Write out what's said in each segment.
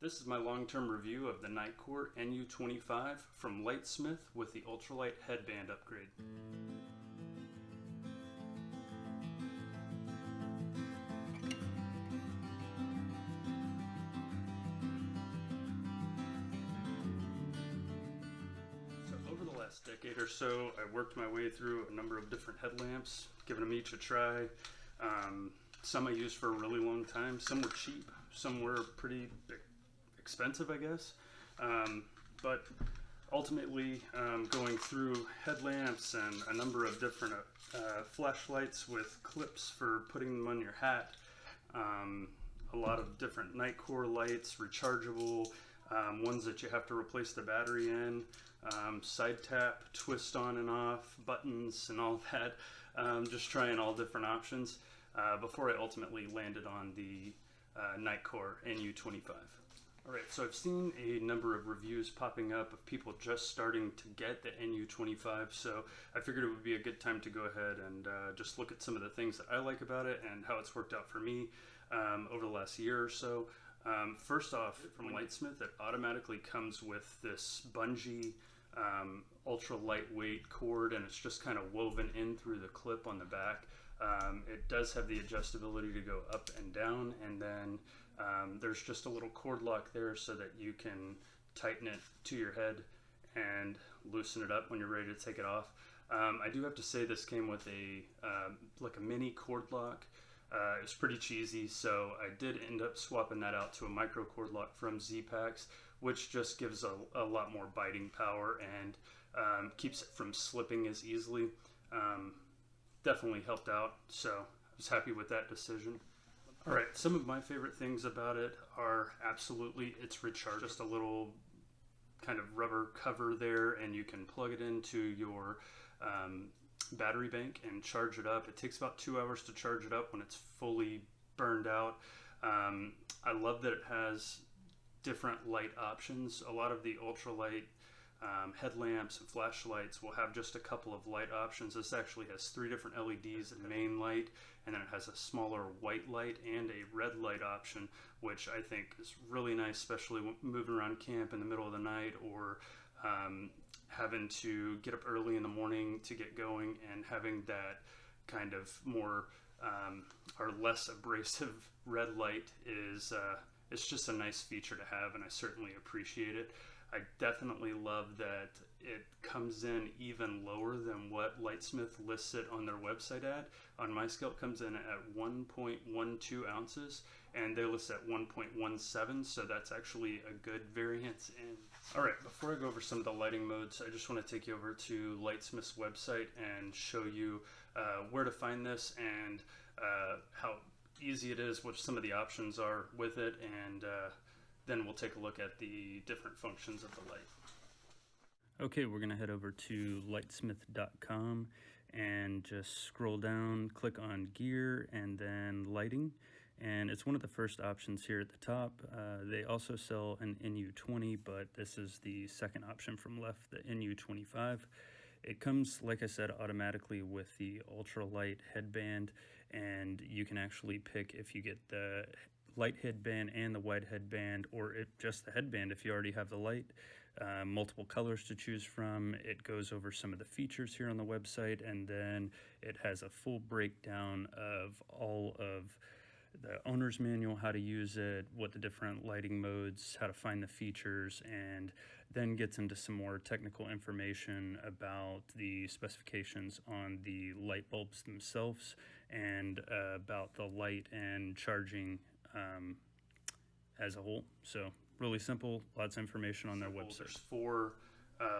This is my long-term review of the NITECORE NU25 from Lightsmith with the ultralight headband upgrade. So over the last decade or so, I worked my way through a number of different headlamps, giving them each a try. Some I used for a really long time, some were cheap, some were pretty expensive, I guess. But ultimately, going through headlamps and a number of different flashlights with clips for putting them on your hat, a lot of different NITECORE lights, rechargeable, ones that you have to replace the battery in, side tap, twist on and off, buttons and all that, just trying all different options before I ultimately landed on the NITECORE NU25. Alright, so I've seen a number of reviews popping up of people just starting to get the NU25, so I figured it would be a good time to go ahead and just look at some of the things that I like about it and how it's worked out for me over the last year or so. First off, from Lightsmith, it automatically comes with this bungee ultra lightweight cord, and it's just kind of woven in through the clip on the back. It does have the adjustability to go up and down, and then there's just a little cord lock there so that you can tighten it to your head and loosen it up when you're ready to take it off. I do have to say this came with a like a mini cord lock. It was pretty cheesy, so I did end up swapping that out to a micro cord lock from Z-Packs, which just gives a lot more biting power and keeps it from slipping as easily. Definitely helped out, so I was happy with that decision. All right, some of my favorite things about it are absolutely it's rechargeable. Just a little kind of rubber cover there, and you can plug it into your battery bank and charge it up. It takes about 2 hours to charge it up when it's fully burned out. I love that it has different light options. A lot of the ultralight headlamps and flashlights will have just a couple of light options. This actually has 3 different LEDs and main light, and then it has a smaller white light and a red light option, which I think is really nice, especially moving around camp in the middle of the night, or having to get up early in the morning to get going, and having that kind of more or less abrasive red light is it's just a nice feature to have, and I certainly appreciate it. I definitely love that it comes in even lower than what Lightsmith lists it on their website at. On my scale, it comes in at 1.12 ounces, and they list at 1.17, so that's actually a good variance in. Alright, before I go over some of the lighting modes, I just want to take you over to Lightsmith's website and show you where to find this and how easy it is, what some of the options are with it, and then we'll take a look at the different functions of the light. Okay, we're going to head over to lightsmith.com and just scroll down, click on gear, and then lighting. And it's one of the first options here at the top. They also sell an NU20, but this is the second option from left, the NU25. It comes, like I said, automatically with the ultralight headband, and you can actually pick if you get the light headband and the wide headband, or just the headband if you already have the light. Multiple colors to choose from. It goes over some of the features here on the website, and then it has a full breakdown of all of the owner's manual, how to use it, what the different lighting modes, how to find the features, and then gets into some more technical information about the specifications on the light bulbs themselves, and about the light and charging as a whole. So really simple, lots of information on their website. There's 4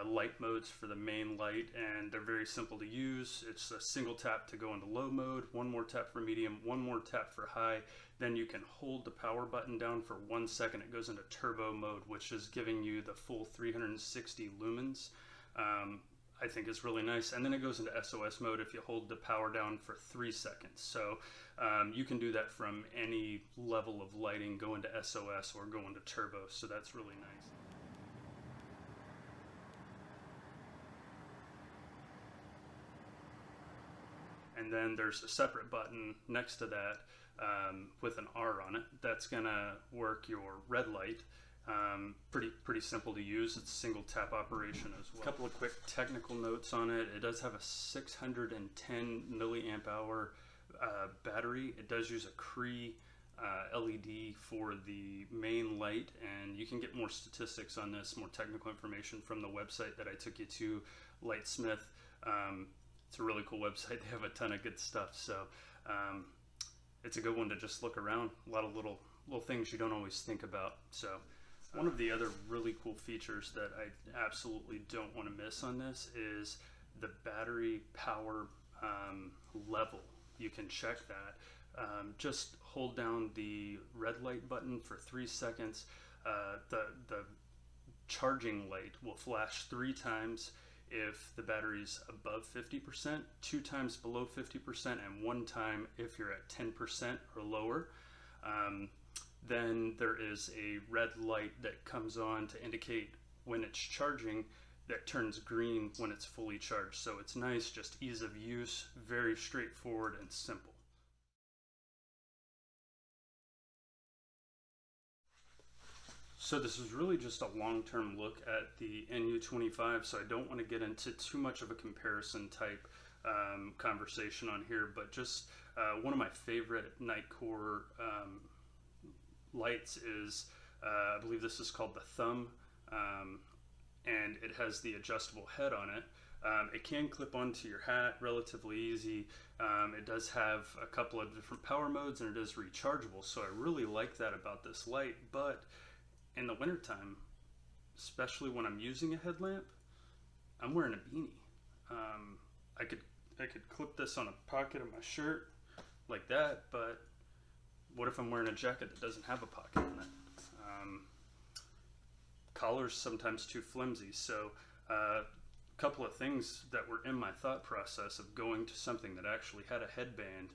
light modes for the main light, and they're very simple to use. It's a single tap to go into low mode, 1 more tap for medium, 1 more tap for high. Then you can hold the power button down for 1 second. It goes into turbo mode, which is giving you the full 360 lumens. I think is really nice. And then it goes into SOS mode if you hold the power down for 3 seconds. So you can do that from any level of lighting, go into SOS or go into turbo. So that's really nice. And then there's a separate button next to that with an R on it. That's gonna work your red light. Pretty simple to use. It's a single tap operation as well. A couple of quick technical notes on it. It does have a 610 milliamp hour battery. It does use a CREE LED for the main light, and you can get more statistics on this, more technical information from the website that I took you to, Lightsmith. It's a really cool website. They have a ton of good stuff, so it's a good one to just look around. A lot of little things you don't always think about. So one of the other really cool features that I absolutely don't want to miss on this is the battery power level. You can check that. Just hold down the red light button for 3 seconds. The charging light will flash 3 times if the battery's above 50%, 2 times below 50%, and 1 time if you're at 10% or lower. Then there is a red light that comes on to indicate when it's charging, that turns green when it's fully charged. So it's nice, just ease of use, very straightforward and simple. So this is really just a long-term look at the NU25, so I don't want to get into too much of a comparison type conversation on here, but just one of my favorite Nitecore lights is, I believe this is called the Thumb, and it has the adjustable head on it. It can clip onto your hat relatively easy. It does have a couple of different power modes, and it is rechargeable, so I really like that about this light. But in the wintertime, especially when I'm using a headlamp, I'm wearing a beanie. I could clip this on a pocket of my shirt like that, but what if I'm wearing a jacket that doesn't have a pocket in it? Collar's sometimes too flimsy, so a couple of things that were in my thought process of going to something that actually had a headband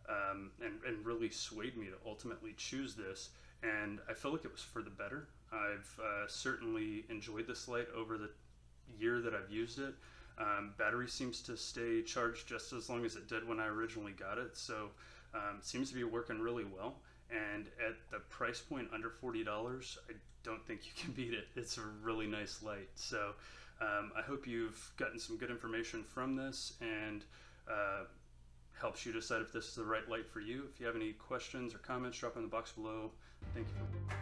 and really swayed me to ultimately choose this, and I feel like it was for the better. I've certainly enjoyed this light over the year that I've used it. Battery seems to stay charged just as long as it did when I originally got it, so it seems to be working really well. And at the price point under $40, I don't think you can beat it. It's a really nice light. So I hope you've gotten some good information from this and helps you decide if this is the right light for you. If you have any questions or comments, drop in the box below. Thank you.